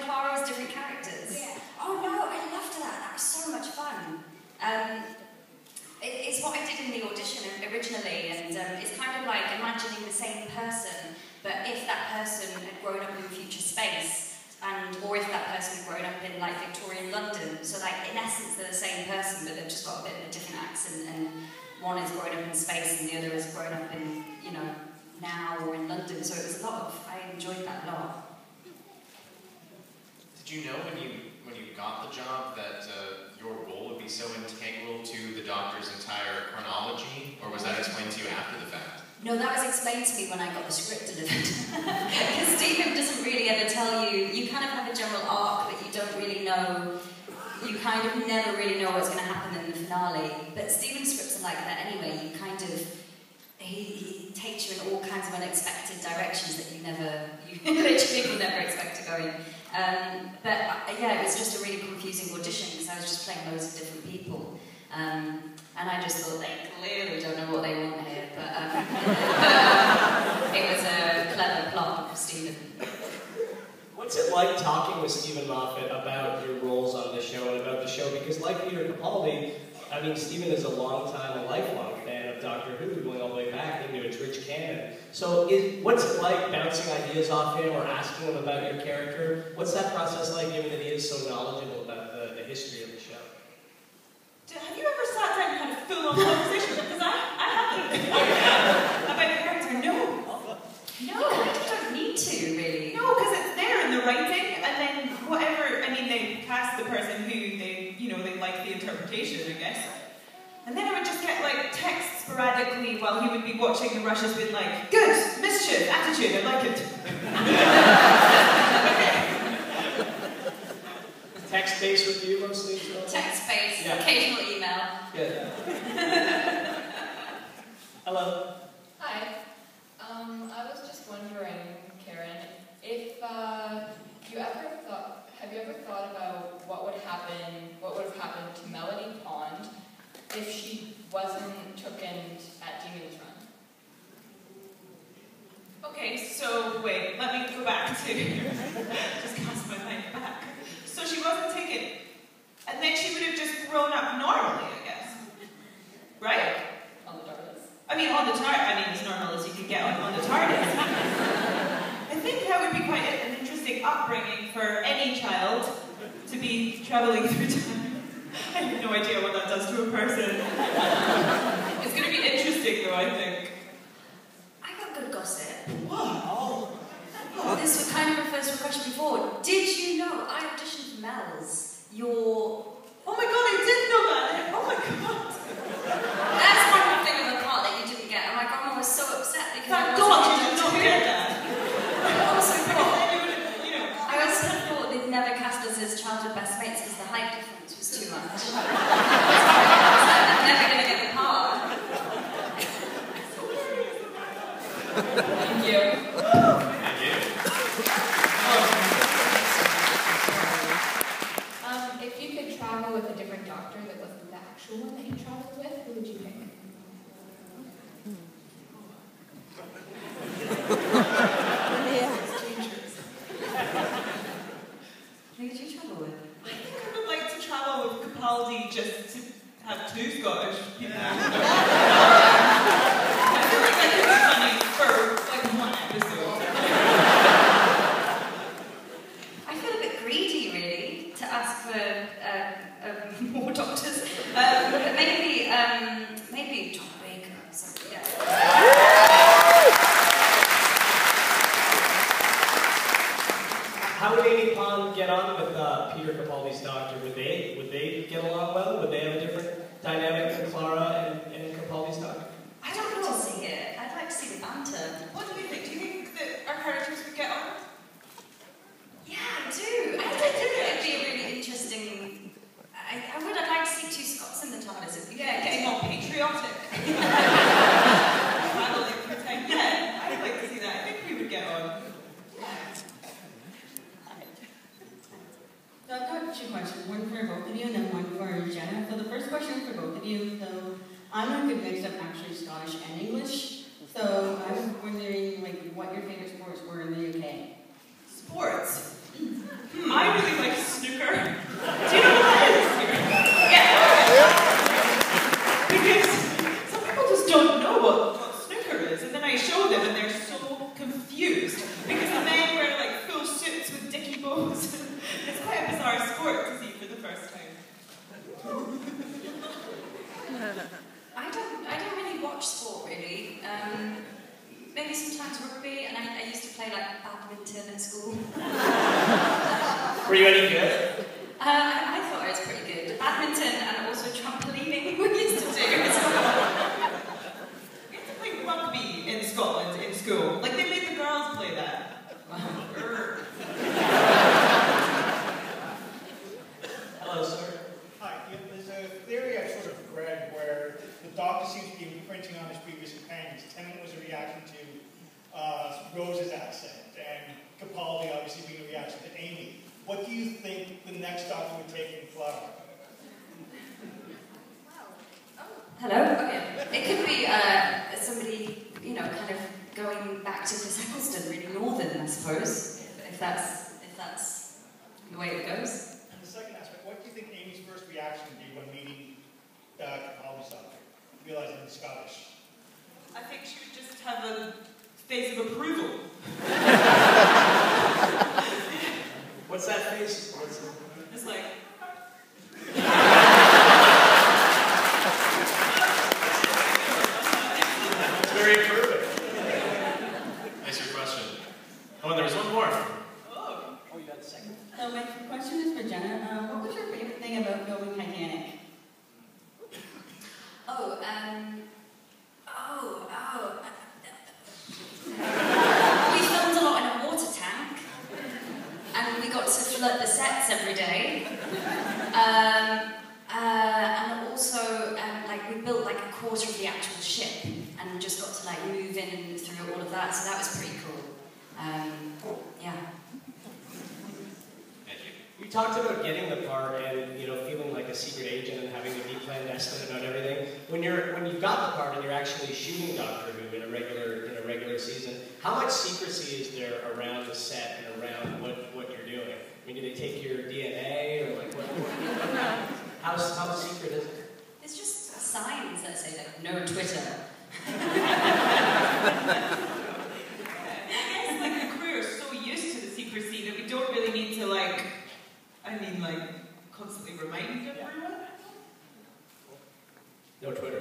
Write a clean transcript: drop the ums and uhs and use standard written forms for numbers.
Clara was different characters? Yeah. Oh no, I loved that. That was so much fun. It's what I did in the audition originally, and it's kind of like imagining the same person, but if that person had grown up in future space, or if that person had grown up in like Victorian London. So like in essence they're the same person, but they've just got a bit of a different accent, and one is grown up in space and the other is grown up in, you know, now or in London. So it was I enjoyed that a lot. Did you know when you got the job that your role would be so integral to the Doctor's entire chronology, or was that explained to you after the fact? No, that was explained to me when I got the script delivered. Because Stephen doesn't really ever tell you. You kind of have a general arc, but you don't really know. You kind of never really know what's going to happen in the finale. But Stephen's scripts are like that anyway. You kind of he takes you in all kinds of unexpected directions that you literally will never expect to go in. But yeah, it was just a really confusing audition because I was just playing loads of different people. And I just thought they clearly don't know what they want here, but it was a clever plot of Stephen. What's it like talking with Stephen Moffat about your roles on the show and about the show? Because like Peter Capaldi, I mean, Stephen is a long time, a lifelong fan of Doctor Who, going all the way back into its rich canon. So what's it like bouncing ideas off him or asking him about your character? What's that process like, given that he is so knowledgeable about the history of the show? Have you ever sat down and had a full-on conversation? Because I haven't. About your character, no. No, I don't need to, really. No, because it's there in the writing, and then whatever, I mean, they cast the person who they like the interpretation, I guess. And then I would just get, like, text sporadically while he would be watching the rushes being like, good, mischief, attitude, I like it. Text-based with you mostly? Text-based, yeah. Occasional email. Good. Hello. Hi. I was just wondering, Karen, if have you ever thought about what would have happened to Melanie Pond if she wasn't taken at Demon's Run? Okay, so wait, let me go back to just cast my mind back. So she wasn't taken, and then she would have just grown up normally, I guess. Right? On the TARDIS. I mean, on the TARDIS. I mean, as normal as you can get on the TARDIS. I think that would be quite an interesting upbringing for any child to be traveling through time. I have no idea what that does to a person. It's going to be interesting, though, I think. I got good gossip. What? Oh, this kind of refers to a question before. Did you know I auditioned for Mel's? Oh my god, I did know that! Oh my god! That's one thing of the part that you didn't get, and my grandma was so upset because Thank God you did not get that! I also thought they'd never cast us as childhood best mates because the height difference was too much. I'm never going to get the part. Thank you. Thank you. If you could travel with a different Doctor that wasn't the actual one that you traveled with, who would you pick? Who did you travel with? I think I would like to travel with Capaldi just to have two Scottish people. I feel like that could be funny for like one episode. I feel a bit greedy, really, to ask for more doctors. But maybe John Baker or something. Yeah. How would Amy Pond get on with Peter Capaldi's Doctor? Would they get along well? Would they have a different dynamic than Clara and Capaldi's Doctor? I don't know. To see it. I'd like to see the banter. What do you think? Do you think that our characters would get on? Yeah, I do. I think it'd be a really interesting. I'd like to see two Scots in the TARDIS. Yeah, getting all patriotic. Traveling through time. Yeah, I'd like to see that. I think we would get on. So I've got two questions, one for both of you and then one for Jenna. So the first question for both of you, so I'm a good mix of actually Scottish and English. So I was wondering like what your favorite sports were in the UK. Sports? I really like snooker. Do you know what that is? Yeah. Because some people just don't know what snooker is, and then I show them and they're so confused because the men wear like full suits with dicky bows. It's quite a bizarre sport to see for the first time. I don't really watch sport really. Maybe sometimes rugby, and I used to play like badminton at school. Were you any good? I thought I was pretty good. Badminton and also trampolining we used to do as well. We had to play rugby in Scotland in school. Like they made the girls play that. Hello, sir. Hi. There's a theory I sort of read where the Doctor seems to be imprinting on his previous companions. Tennant was a reaction to Rose's accent, and Capaldi obviously being a reaction to Amy. What do you think the next Doctor would take in Flower? Hello? Okay. It could be somebody, you know, kind of going back to Chris Eccleston, really northern, I suppose, if that's the way it goes. And the second aspect, what do you think Amy's first reaction would be when meeting Capaldi's Doctor, realizing he's Scottish? I think she would just have a face of approval. What's that face? It's like... It's very perfect. Thanks for your question. Oh, and there was one more. Oh, you got a second? So my question is for Jenna. What was your favorite thing about filming Titanic? We filmed a lot in a water tank, and we got to flood the sets every day. And also, like we built like a quarter of the actual ship, and we just got to like move in and through all of that. So that was pretty cool. Yeah. Thank you. You talked about getting the part and feeling like a secret agent and having to be clandestine about everything. When you've got the part and you're actually shooting Doctor Who in a regular season, how much secrecy is there around the set and around what you're doing? I mean, do they take your DNA or like what? How secret is it? It's just signs that say like no Twitter. I guess like the crew are so used to the secrecy that we don't really need to constantly remind everyone. No Twitter.